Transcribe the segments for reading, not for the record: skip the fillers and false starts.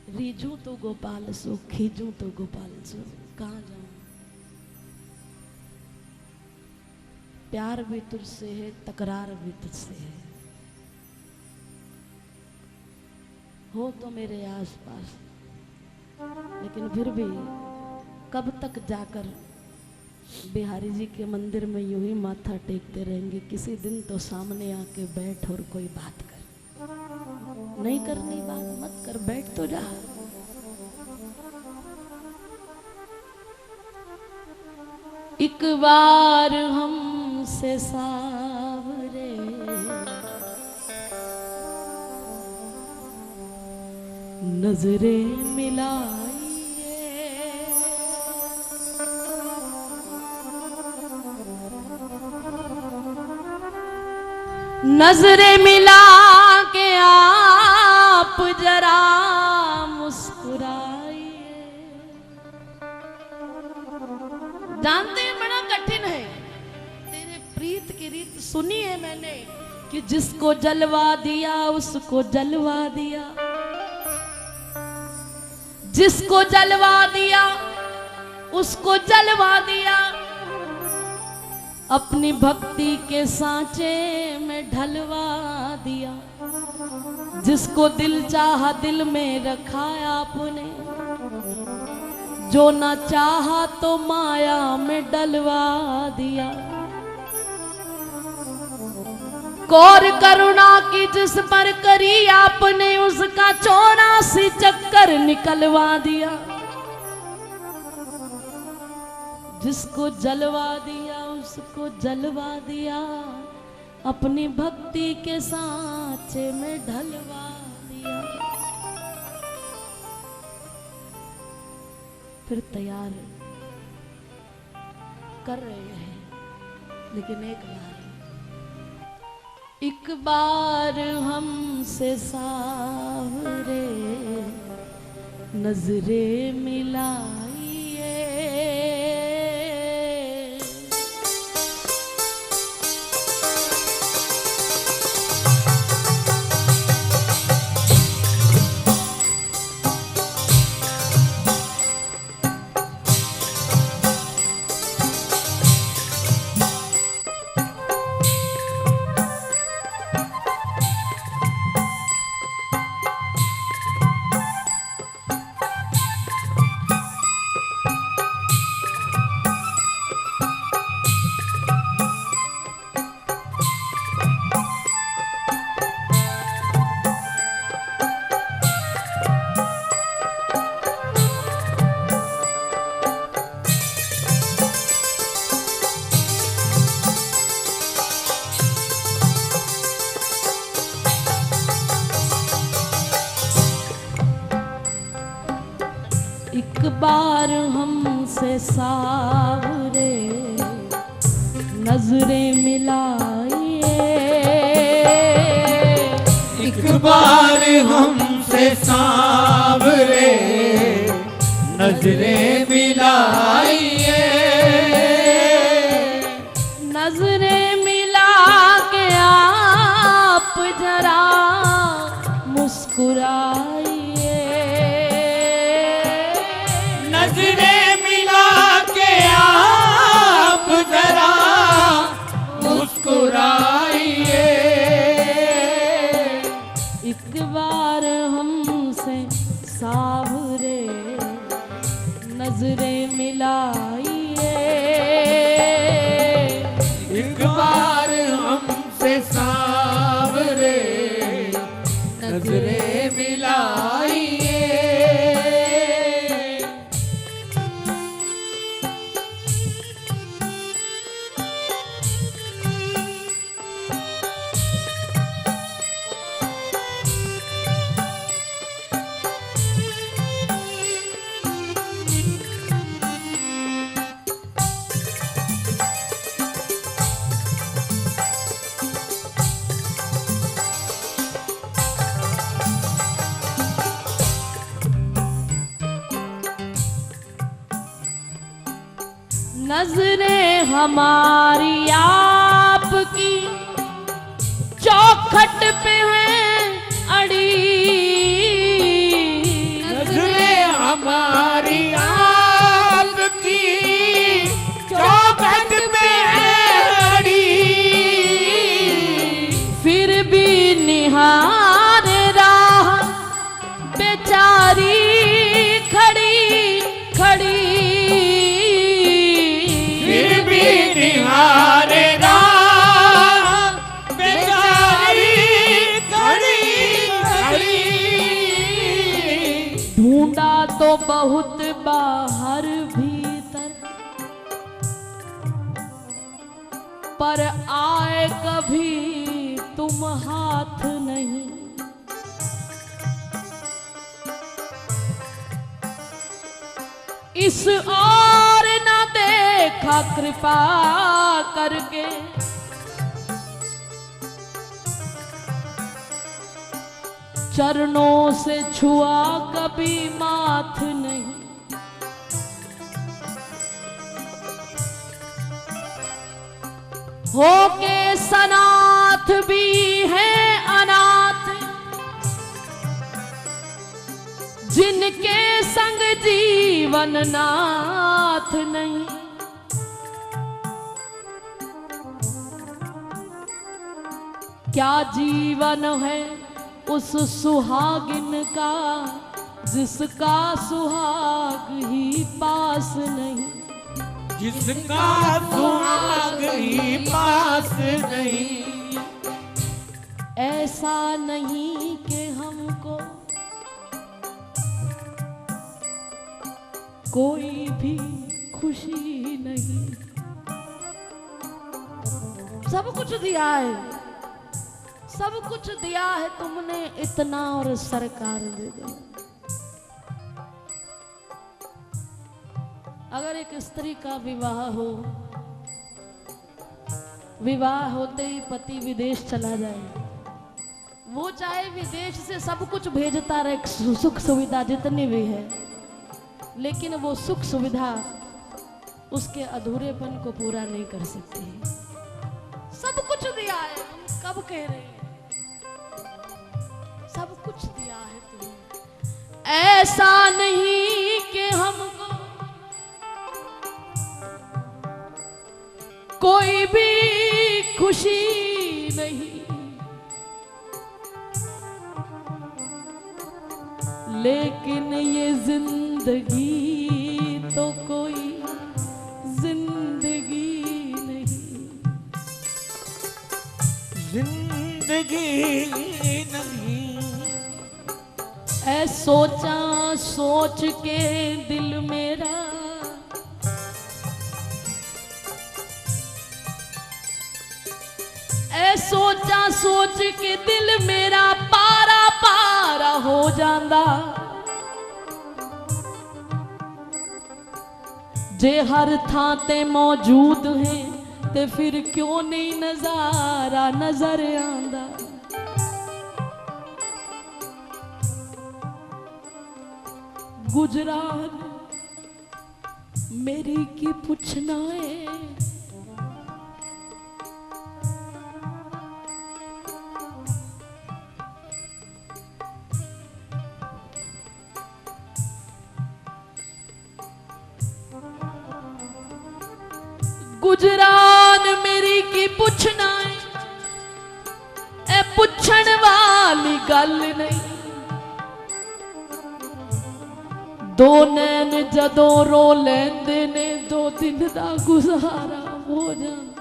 रीझू तो गोपाल सो, खींचू तो गोपाल सो, कहाँ जाऊं? प्यार भी तुझसे है, तकरार भी तुझसे है। हो तो मेरे आसपास, लेकिन फिर भी कब तक जाकर बिहारी जी के मंदिर में यूं ही माथा टेकते रहेंगे? किसी दिन तो सामने आके बैठ और कोई बात कर। नहीं करनी बात मत कर, बैठ तो जा। एक बार हमसे सावरे नजरें मिलाइए, नजरें मिला के आप जरा मुस्कुराइए। जानते हैं बड़ा कठिन है, तेरे प्रीत की रीत सुनी है मैंने कि जिसको जलवा दिया उसको जलवा दिया, जिसको जलवा दिया उसको जलवा दिया, अपनी भक्ति के सांचे में ढलवा दिया। जिसको दिल चाहा दिल में रखा आपने, जो ना चाहा तो माया में डलवा दिया। कौर करुणा की जिस पर करी आपने, उसका 84 चक्कर निकलवा दिया। जिसको जलवा दिया उसको जलवा दिया, अपनी भक्ति के सांचे में ढलवा दिया। फिर तैयार कर रहे हैं, लेकिन एक बार हमसे सावरे नजरें मिलाइए। एक बार हमसे सावरे नजरें मिलाइए, एक बार हमसे सावरे नजरें मिलाइए। नजरें मिला के आप जरा मुस्कुराइए। नजरें मिला के आप जरा मुस्कुराइए। एक बार हमसे सावरे नजरें मिलाइए। एक बार हमसे सावरे नजरें मिलाइए। नजरें हमारी आपकी चौखट पे हैं अड़ी। ढूंढा तो बहुत बाहर भीतर, पर आए कभी तुम हाथ नहीं। इस और न देखा कृपा करके, चरणों से छुआ कभी माथ नहीं। होके सनाथ भी है अनाथ, जिनके संग जीवन नाथ नहीं। क्या जीवन है उस सुहागिन का, जिसका सुहाग ही पास नहीं। जिसका सुहाग ही पास नहीं। ऐसा नहीं कि हमको कोई भी खुशी नहीं। सब कुछ दिया है, सब कुछ दिया है तुमने, इतना और सरकार दे दो। अगर एक स्त्री का विवाह हो, विवाह होते ही पति विदेश चला जाए, वो चाहे विदेश से सब कुछ भेजता रहे, सुख सुविधा जितनी भी है, लेकिन वो सुख सुविधा उसके अधूरेपन को पूरा नहीं कर सकती। सब कुछ दिया है, तुम कब कह रहे हैं? सब कुछ दिया है तुमने। ऐसा नहीं कि हमको कोई भी खुशी नहीं, लेकिन ये जिंदगी तो कोई जिंदगी नहीं। जिंदगी नहीं। ऐ सोचा सोच के दिल मेरा, ऐ सोचा सोच के दिल मेरा पारा पारा हो जांदा। जे हर थां ते मौजूद हैं, ते फिर क्यों नहीं नजारा नजर आंदा। गुजरात मेरी की पुछना है, गुजरान मेरी की पुछना है, ए पुछण वाली गल नहीं। दो नैन जदों रो लेंदे ने, 2 दिन दा गुजारा हो जांदा।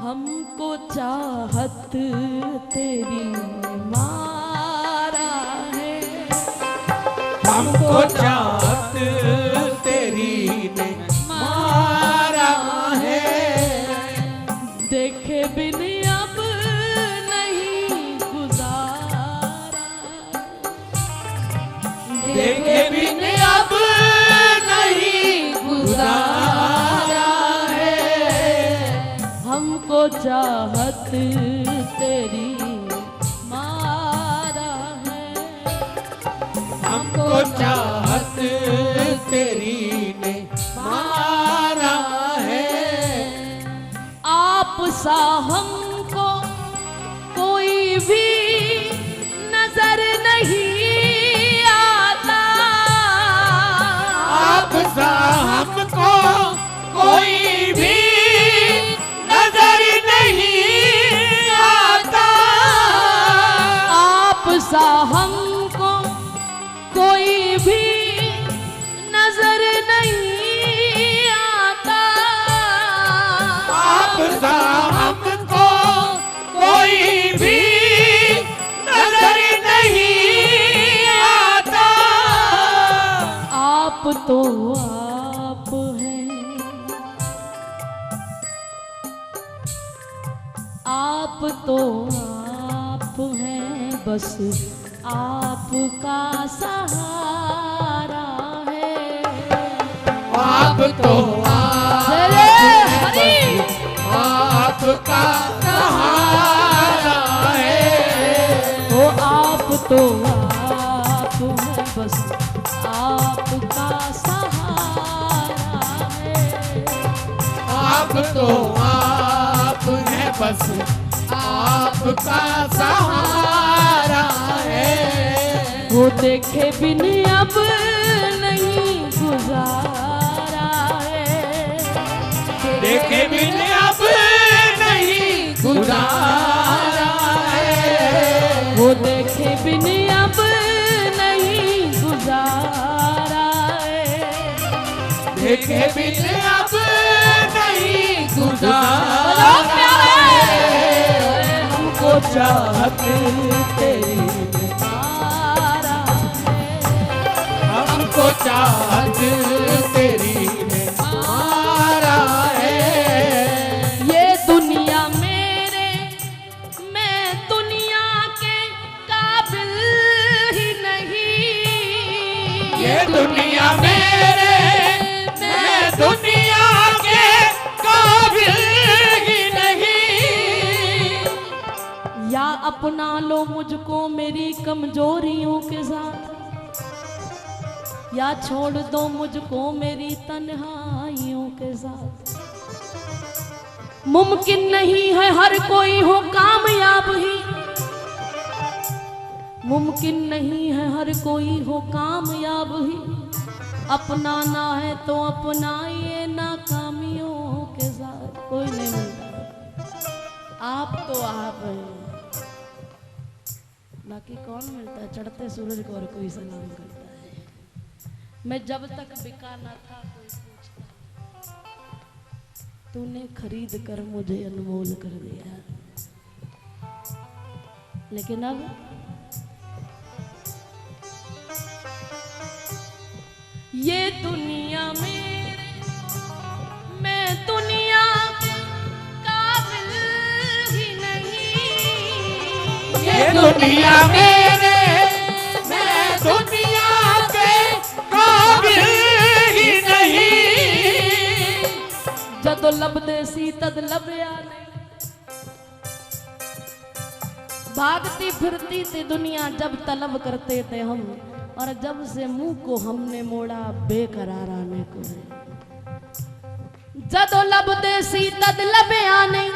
हमको चाहत तेरी मारा है, हमको चाहत तेरी ने मारा है। देखे बिन अब नहीं गुजारा, देखे बिन अब नहीं गुजारा है। हमको चाहत तेरी मारा है, हमको चाहत तेरी ने मारा है। आप सा हमको कोई भी नजर नहीं आता। आप सा हमको कोई भी नजर नहीं आता। सा हमको कोई भी नजर नहीं आता। आप सा हमको कोई भी नजर नहीं आता। आप तो आप हैं, आप तो आप हैं, बस आपका सहारा है। आप तो जय हरि। आपका सहारा है। वो आप तो आप हैं, बस आपका सहारा है। आप तो आप हैं, बस आपका सहारा है। वो देखे बिन अब नहीं गुजारा है। देखे बिन अब नहीं गुजारा है। वो देखे बिन अब नहीं गुजारा है। देखे बिन अब नहीं गुजारा है। हमको चाहत तेरी मारा है। हमको चाहत तेरी ने मारा है। ये दुनिया मेरे, मैं दुनिया के काबिल ही नहीं। ये दुनिया मेरे, मैं दुनिया के काबिल ही नहीं। या अपना लो मुझको मेरी कमजोरियों के साथ, या छोड़ दो मुझको मेरी तन्हाइयों के साथ। मुमकिन नहीं है हर कोई हो कामयाब ही, मुमकिन नहीं है हर कोई हो कामयाब ही। अपनाना है तो अपनाइए नाकामियों के साथ। कोई नहीं मिलता, आप तो आप हैं, बाकी कौन मिलता है। चढ़ते सूरज को और कोई सलाम करता है। मैं जब तक बिका ना था कोई पूछता, तूने खरीद कर मुझे अनमोल कर दिया। लेकिन अब ये दुनिया मेरे, मैं दुनिया के काबिल ही नहीं। ये दुनिया मेरे, मैं दुनिया के काबिल ही नहीं। जदो लभदे सी तद लभया नहीं। भागती फिरती थी दुनिया जब तलब करते थे हम, और जब से मुंह को हमने मोड़ा बेकरार आने को है। जदो लभदे सी तद लभया नहीं,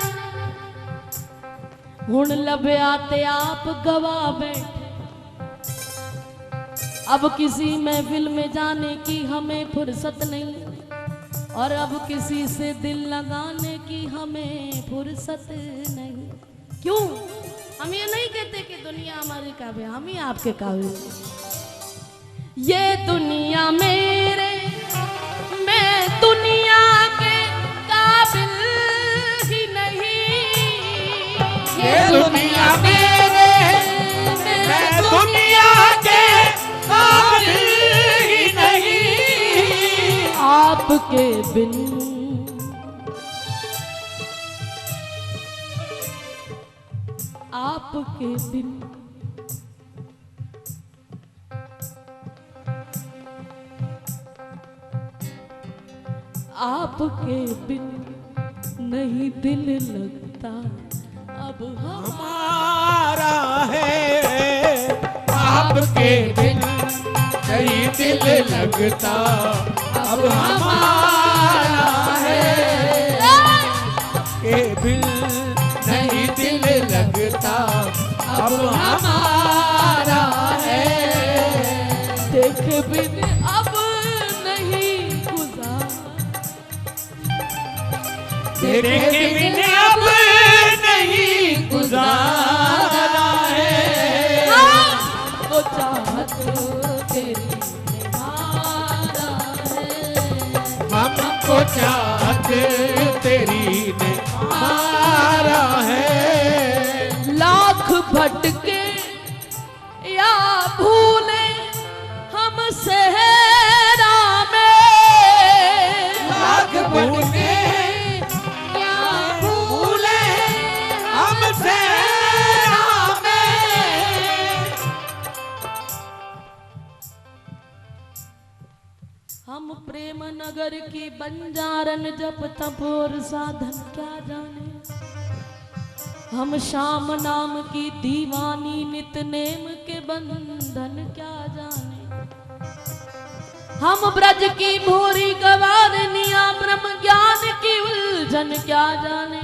हुण लभया ते आप गवा बैठे। अब किसी महफिल में जाने की हमें फुर्सत नहीं, और अब किसी से दिल लगाने की हमें फुर्सत नहीं। क्यों? हम ये नहीं कहते कि दुनिया हमारी काबिल, हम ही आपके काबिल। ये दुनिया मेरे, मैं दुनिया के काबिल ही नहीं। ये दुनिया मेरे, मैं दुनिया के काबिल ही नहीं। आपके बिन आपके बिन आपके बिन नहीं दिल लगता अब हमारा है। आपके बिन नहीं दिल लगता अब हमारा है। के बिन नहीं दिल लगता अब हमारा है। देखे बिन अब नहीं गुजार, देखे बिन अब नहीं गुजारा है। नगर की बंजारन जप तप और साधन क्या जाने। हम श्याम नाम की दीवानी नित नेम के बंधन क्या जाने। हम ब्रज की भूरी गवारनिया ब्रह्म ज्ञान की उलझन क्या जाने।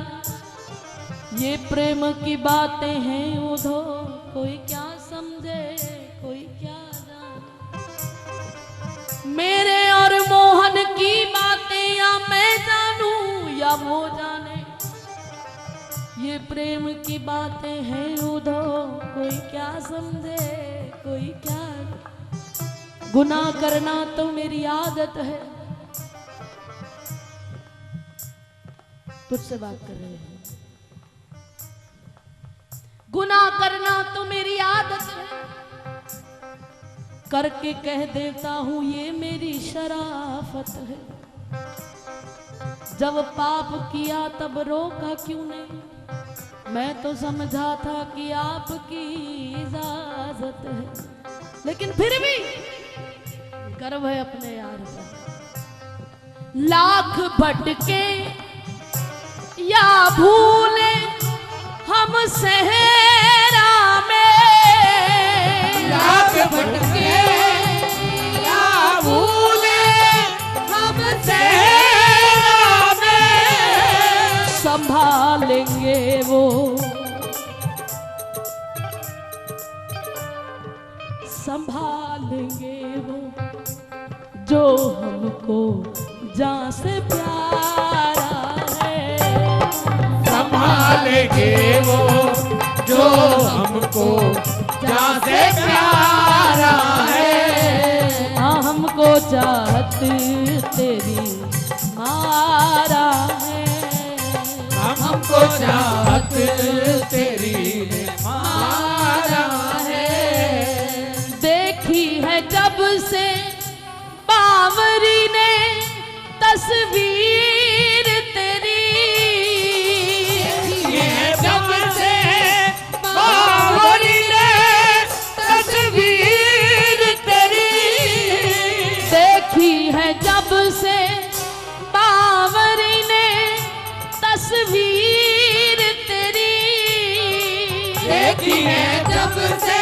ये प्रेम की बातें हैं उधो कोई क्या समझे कोई क्या जाने। मेरे और मोहन की बातें या मैं जानूं या वो जाने। ये प्रेम की बातें हैं उधो कोई क्या समझे कोई क्या। गुनाह करना तो मेरी आदत है। तुझसे बात कर रहे हैं। गुनाह करना तो मेरी आदत है। करके कह देता हूं ये मेरी शराफत है। जब पाप किया तब रोका क्यों नहीं। मैं तो समझा था कि आपकी इजाजत है। लेकिन फिर भी गर्व है अपने यार पर। लाख भटके या भूले हम सहरा में। लाख भटके या भूले हम सहरा में। संभालेंगे वो संभालेंगे वो जो हमको जान से प्यारा है। संभालेंगे वो जो हमको जान से प्यारा है। हाँ हमको चाहत तेरी मारा है। हमको चाहत तेरी मारा है। देखी है जब से बावरी ने तस्वीर तेरी। जब से बावरी ने तस्वीर तेरी। देखी है जब से बावरी ने तस्वीर तेरी। देखी है जब से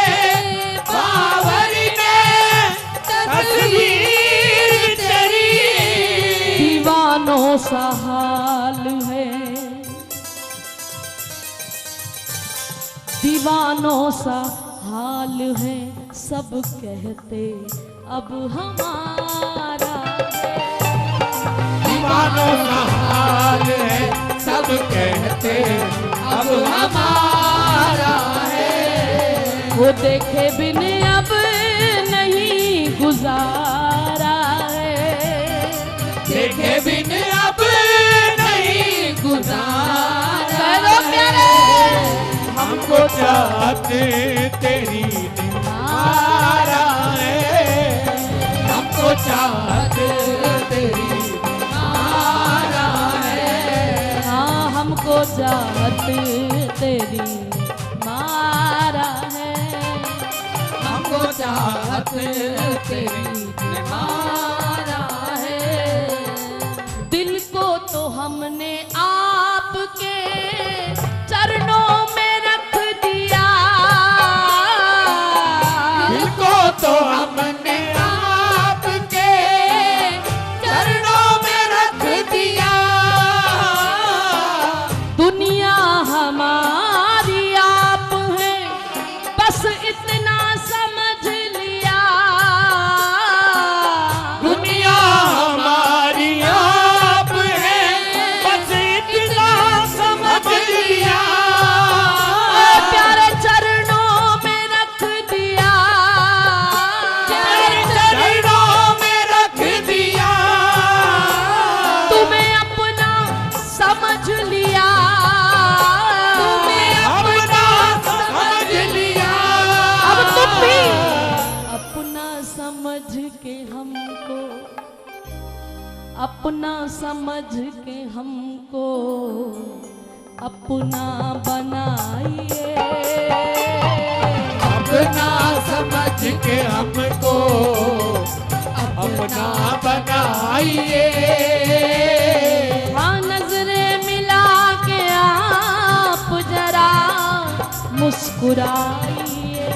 बावरी ने तस्वीर तेरी। दीवानों सा हाल है। दीवानों सा हाल है। सब कहते अब हमारा है। दीवानों का हाल है। सब कहते अब हमारा है। वो देखे बिन अब नहीं गुजारा है। देखे बिन अब नहीं गुजारा प्यारे। हमको चाहते तेरी मारा है। हमको चाहते तेरी मारा है। हाँ हमको चाहत तेरी मारा है। हमको चाहत तेरी मारा है। दिल को तो हमने आपके चरणों में रख दिया। दिल को तो हमने आपके चरणों में रख दिया। दुनिया हमारी आप है बस इतना समझ लिया। दुनिया हमारी आप है बस इतना समझ लिया। प्यारे चरणों में रख दिया। तेरे चरणों में रख दिया। तुम्हें अपना समझ लिया। तुम्हें अपना समझ लिया। अब तुम भी अपना समझ के हमको अपना समझ के हमको अपना बनाइए। अपना समझ के हमको अपना बनाइए। आइए। हाँ नजरें मिला के आप जरा मुस्कुराइए।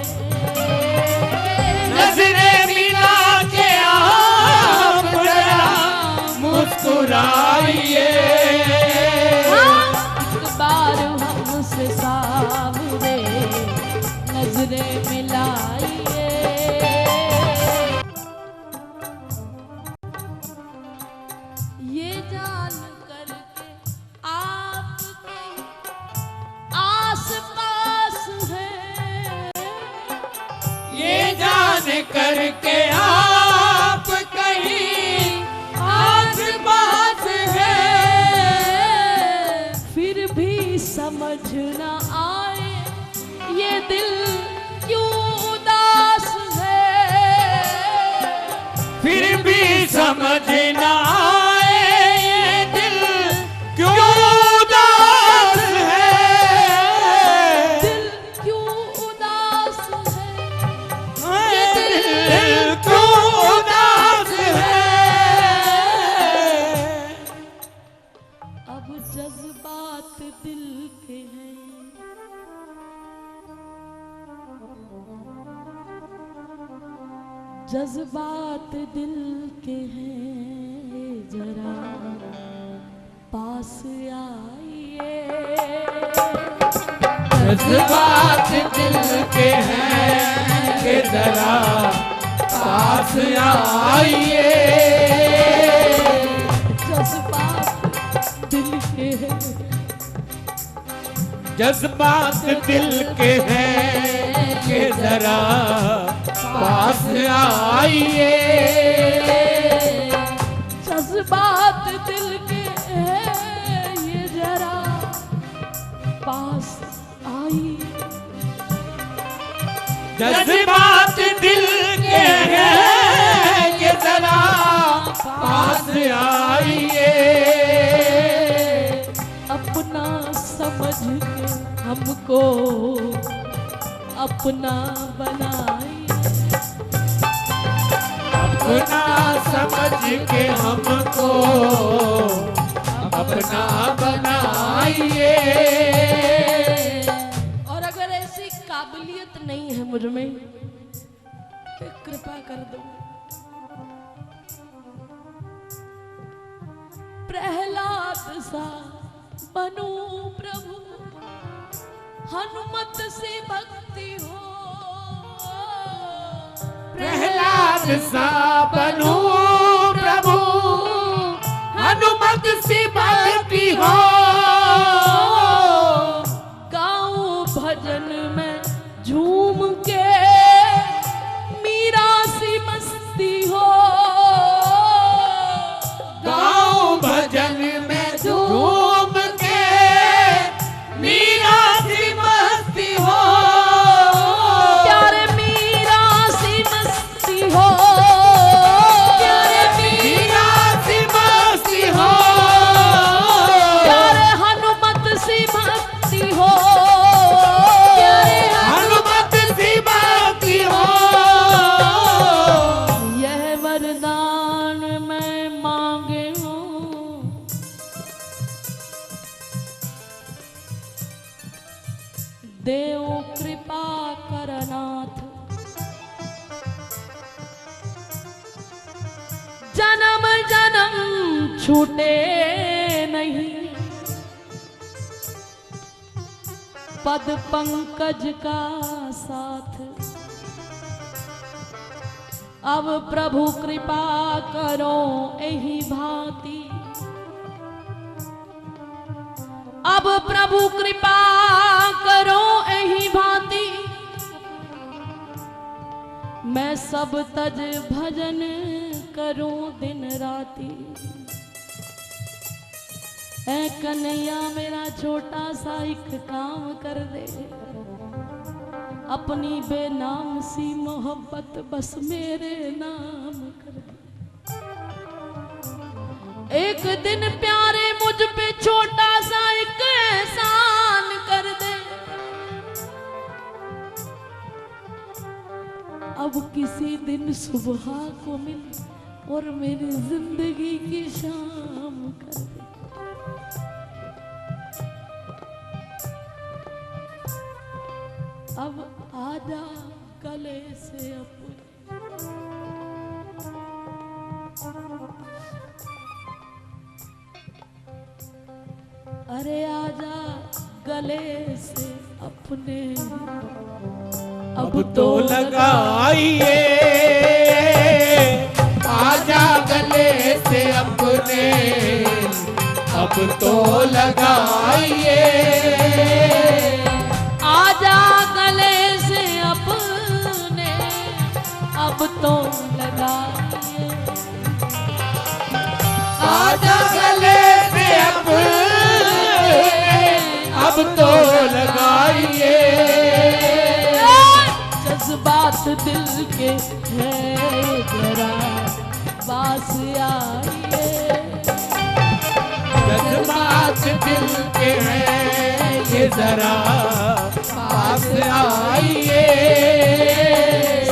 नजरें मिला के आप जरा मुस्कुराइए। एक बार हमसे सामने नजरें मिलाइए। ये जान करके आपके आस पास है, ये जान करके आप कहीं आस पास है, फिर भी समझ न आए ये दिल क्यों उदास है। फिर भी समझ न आए ये दिल क्यों उदास है। दिल क्यों उदास है, ये दिल क्यों उदास है। अब जज्बात दिल के हैं, जज्बात दिल के हैं, जरा पास आइए। जज्बात दिल के हैं कि जरा पास आइए। जज्बात दिल के हैं, जज्बात दिल के हैं कि जरा पास आइए। जज्बात दिल के हैं, ये जरा पास आइए। जज्बात दिल के हैं कि जरा पास आइए। अपना समझ के हमको अपना बनाइए। अपना समझ के हमको अपना बनाइए। और अगर ऐसी काबिलियत नहीं है मुझ में तो कृपा कर दो। प्रहलाद सा बनो प्रभु, हनुमत से भक्ति हो। प्रहलाद सा बनूं प्रभु, हनुमत सी भक्ति हो। गाऊं भजन में झूम के मीरा सी मस्ती हो। गाऊं भजन में झूम के मीरा सी मस्ती हो। प्यारे मीरा सी मस्ती हो। प्यारे मीरा सी मस्ती हो। प्यारे हनुमत सी भक्ति हो। हनुमत सी भक्ति हो। यह वरदान मैं मांगे हूँ, देव कृपा करनाथ। जन्म जन्म छूटे नहीं पद पंकज का साथ। अब प्रभु कृपा करो यही भांति। अब प्रभु कृपा करो यही भांति। मैं सब तज भजन करूं दिन राती। ऐ कन्हैया मेरा छोटा सा एक काम कर दे। अपनी बेनाम सी मोहब्बत बस मेरे नाम कर दे। एक दिन प्यारे मुझ पे छोटा सा एक एहसान कर दे। अब किसी दिन सुबह को मिल और मेरी जिंदगी की शाम कर दे। अब आजा गले से अपने, अरे आजा गले से अपने, अब तो लगाइए, आजा गले से अपने, अब तो लगाइए, आजा गले से अपने, अब तो लगाइए, आजा गले से अपने, अब तो लगाइए, जज्बात दिल के है जरा पास आइए, जज्बात दिल के हैं ये जरा पास आइए,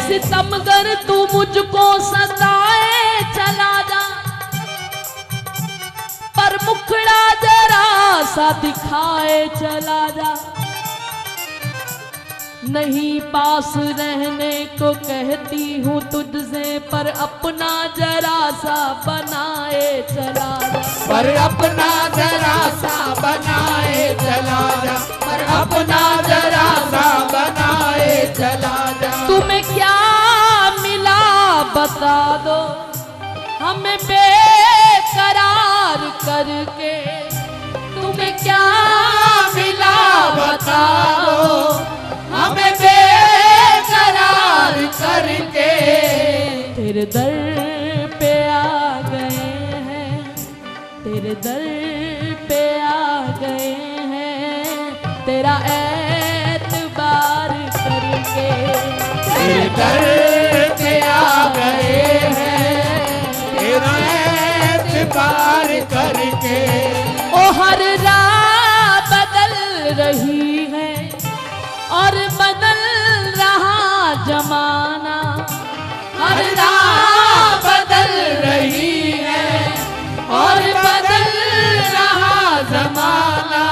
सितमगर तू मुझको सताए चला जा, पर मुखड़ा जरा सा दिखाए चला जा, नहीं पास रहने को कहती हूँ तुझसे, पर अपना जरा सा बनाए चला जा, पर अपना जरा सा बनाए चला जा, पर अपना जरा सा बनाए चला जा, तुम्हें क्या मिला बता दो, हमें बेकरार करके, तुम्हें क्या मिला बता दो, हमें बेकरार करके, तेरे दर पे आ गए हैं, तेरे दर पे आ गए हैं, तेरा एतबार करके, तेरे दर पे आ गए हैं, तेरा एतबार करके, ओ हर रात बदल रही है और बदल रहा जमाना, हर रात बदल रही है और बदल रहा जमाना,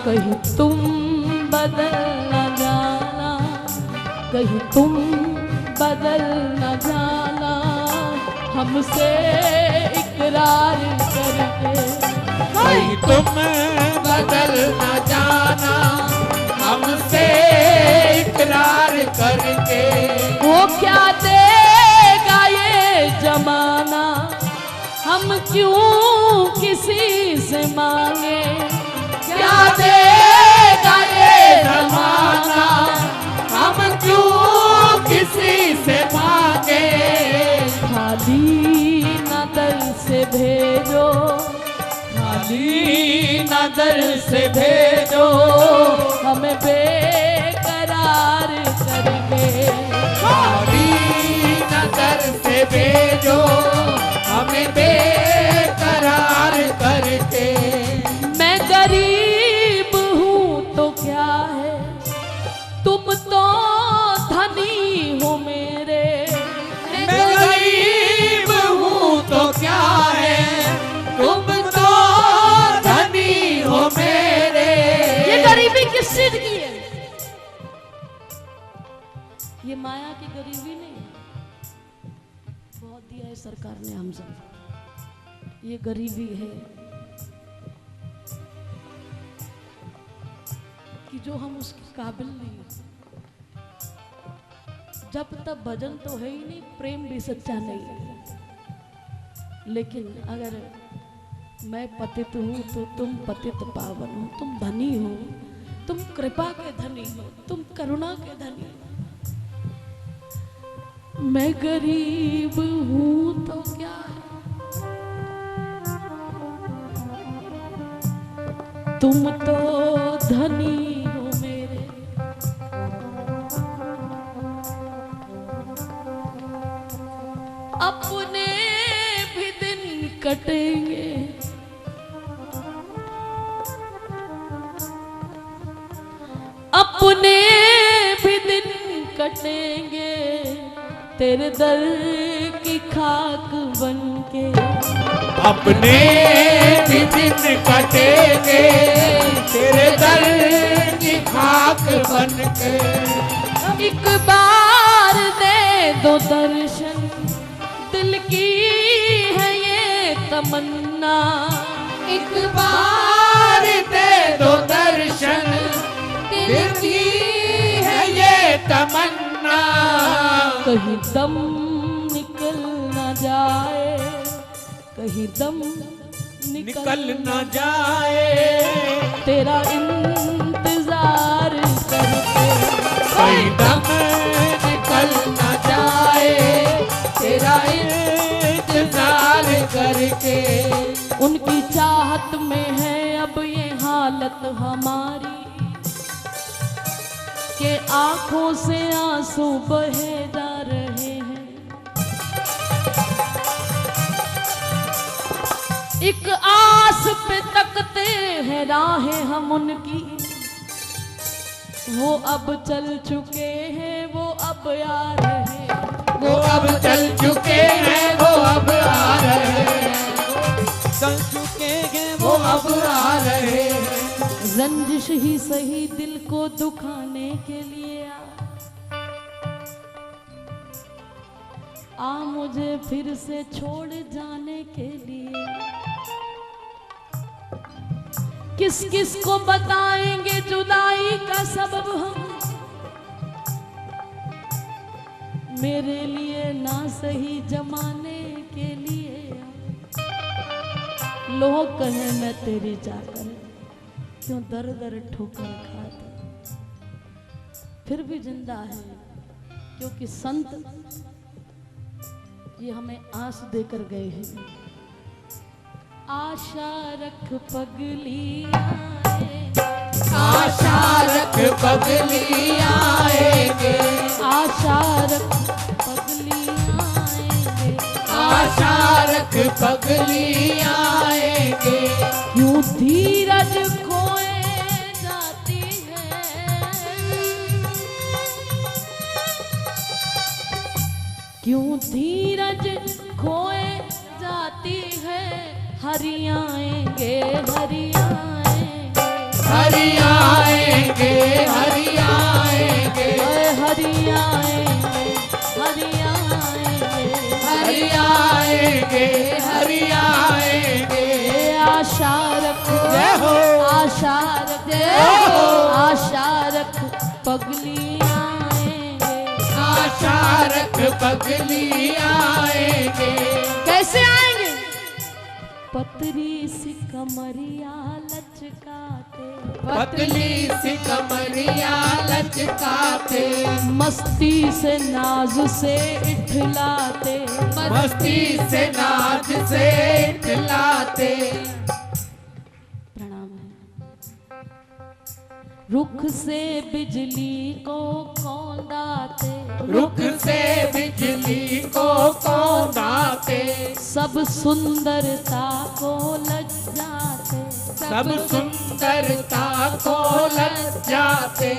कहीं तुम बदल न जाना, कहीं तुम बदल न जाना, हमसे इकरार करके, कहीं तुम बदल न जाना, हमसे इकरार करके, वो क्या देगा ये जमाना, हम क्यों किसी से मांगे, क्या देगा ये जमाना, हम क्यों किसी से मांगे, खाली न दर से भेजो, खाली न दर से भेजो, हमें बेकरार करके, खाली न दर से भेजो, हमें बेकरार करके, मैं गरीब हूँ तो क्या है, तुम तो धनी हो मेरे, मैं गरीब हूँ तो क्या है, तुम तो धनी हो मेरे, ये गरीबी किस चीज की है, ये माया की गरीबी नहीं है, बहुत दिया है सरकार ने हम सब, ये गरीबी है कि जो हम उसके काबिल नहीं हैं। जब तक भजन तो है ही नहीं, प्रेम भी सच्चा नहीं है। लेकिन अगर मैं पतित हूँ तो तुम पतित पावन हो, तुम धनी हो, तुम कृपा के धनी हो, तुम करुणा के धनी हो। मैं गरीब हूँ तो क्या है, तुम तो धनी हो मेरे। अपने भी दिन कटेंगे, अपने भी दिन कटेंगे, तेरे दर की खाक बन के अपने भी दिन कटेंगे तेरे दर की खाक बन के। एक बार दे दो दर्शन, दिल की है ये तमन्ना। एक बार दे दो दर्शन, दिल की है ये तमन्ना। कहीं दम निकल न जाए, कहीं दम निकल न जाए तेरा इंतजार करके। कहीं दम निकल न जाए तेरा इंतजार करके। उनकी चाहत में है अब ये हालत हमारी कि आंखों से आंसू बहे जा रहे हैं। एक आस पे तकते हैं राहें हम उनकी, वो अब चल चुके हैं, वो अब आ रहे हैं। वो अब चल चुके हैं, वो अब आ रहे हैं। चल चुके हैं वो अब आ रहे हैं। रंजिश ही सही दिल को दुखाने के लिए आ मुझे फिर से छोड़ जाने के लिए। किस किस को बताएंगे जुदाई का सबब हम, मेरे लिए ना सही जमाने के लिए। लोग कहे मैं तेरी चाकर, क्यों दर दर ठोकर खाते, फिर भी जिंदा है क्योंकि संत ये हमें आस देकर गए हैं। आशा रख पगली आएंगे, आशा रख पगली आएंगे, आशा रख पगली आएंगे, आशा रख पगली आएंगे। क्यों धीरज खोए जाती है, क्यों धीरज खोए जाती है। हरि आएंगे, हरि आएंगे, हरि आएंगे, हरि आएंगे, हरि आएंगे, हरि आएंगे, हरि आएंगे, हरि आएंगे। आशा रख, जय हो, आशा रख, जय हो, आशा रख पगली आएंगे, आशा रख पगली आएंगे। कैसे आएंगे? पतरी सी कमरिया लचकाते, पतली सी कमरिया लचकाते, मस्ती से नाज से इठलाते, मस्ती से नाच से इठलाते। प्रणाम है। रुख से बिजली को कौंदाते, रुख से बिजली को कौंधाते, सब सुंदरता को लज्जाते, सब सुंदरता को लज्जाते।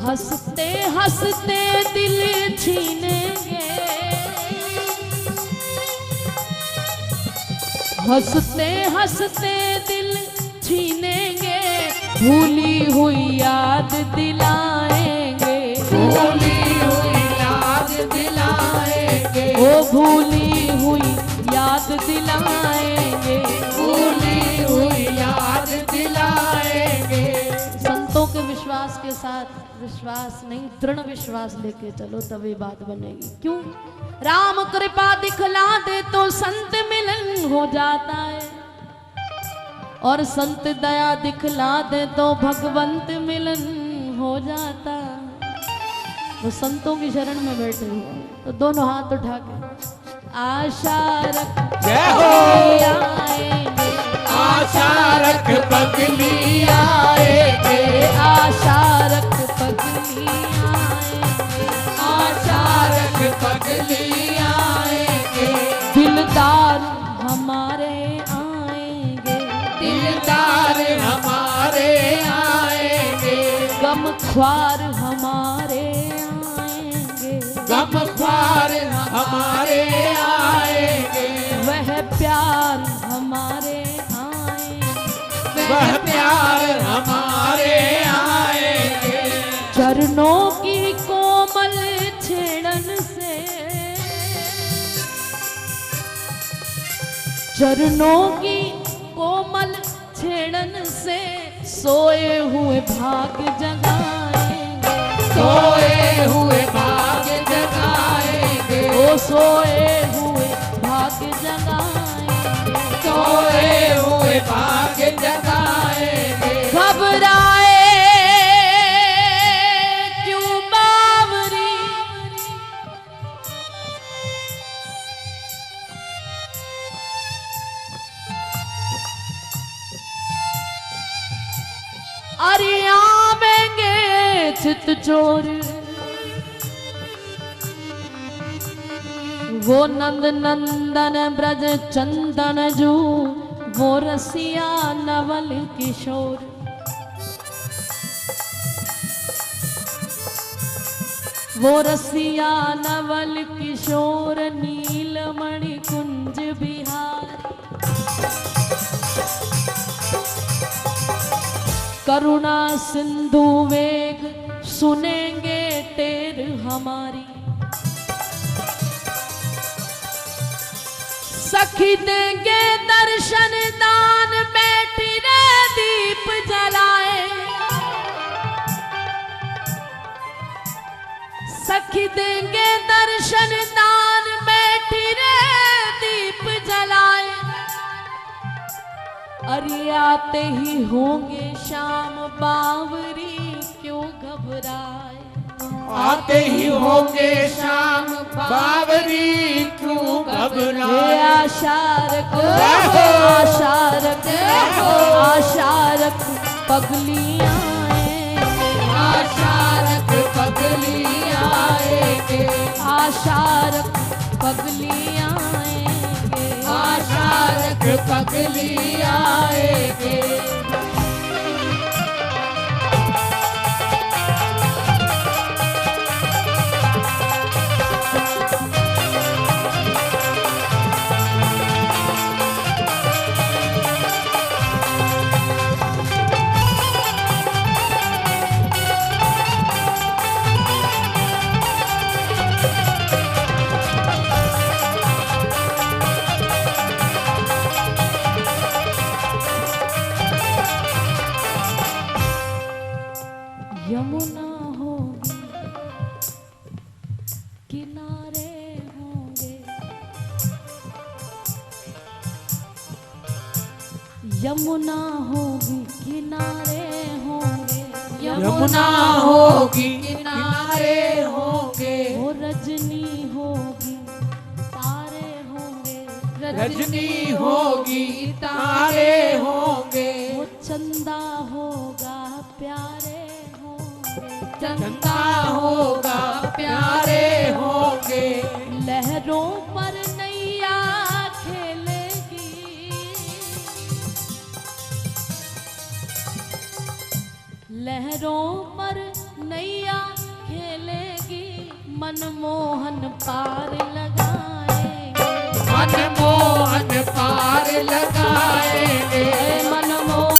हंसते हंसते दिल छीनेंगे, हंसते हंसते दिल छीनेंगे। भूली हुई याद दिलाएंगे, भूली हुई याद दिलाएंगे, ओ भूली हुई याद दिलाएंगे, भूली हुई याद दिलाएंगे। संतों के विश्वास के साथ विश्वास नहीं, दृढ़ विश्वास लेके चलो तभी बात बनेगी। क्यों? राम कृपा दिखला दे तो संत मिलन हो जाता है, और संत दया दिखला दे तो भगवंत मिलन हो जाता। वो संतों की शरण में बैठे हो तो दोनों हाथ उठा के आशा रख, जय हो, आएंगे, आशा रख पगली आएंगे, आशा रख पगली आएंगे, आशा रख पगली आएंगे। दिलदार हमारे आएंगे, दिलदार हमारे आएंगे, गम ख्वार हमारे आएंगे, गम ख्वार हमारे आएंगे। यार हमारे आएंगे। चरणों की कोमल छेड़न से, चरणों की कोमल छेड़न से सोए हुए भाग जगाएंगे। सोए हुए भाग जगाएंगे। ओ सोए हुए भाग जगाएंगे। सोए हुए भाग जगाएंगे। घबराए क्यों बावरी, अरे आवेंगे चित चोर, वो नंद नंदन ब्रज चंदन जू, वो रसिया नवल किशोर। वो रसिया नवल किशोर नीलमणि कुंज बिहार। करुणा सिंधु वेग सुनेंगे टेर हमारी। सखी देंगे दर्शन दान बैठी रे दीप जलाए। सखी देंगे दर्शन दान बैठी रे दीप जलाए। अरे आते ही होंगे शाम बावरी क्यों घबराए। आते ही होंगे शाम बावरी क्यों घबराए। आशा रख, आशा रख, आशा रख पगली आएंगे। आशा रख पगली आएंगे। आशा रख पगली आएंगे। आशा रख पगली आएंगे। यमुना होगी किनारे होंगे। यमुना होगी किनारे होंगे। यमुना होगी किनारे होंगे। वो रजनी होगी तारे होंगे। रजनी होगी तारे होंगे। वो चंदा होगा प्यारे होंगे। चंदा होगा प्यारे होंगे। लहरों पर नैया खेलेगी। लहरों पर नैया खेलेगी। मनमोहन पार लगाएंगे। मनमोहन पार लगाएंगे। मनमोहन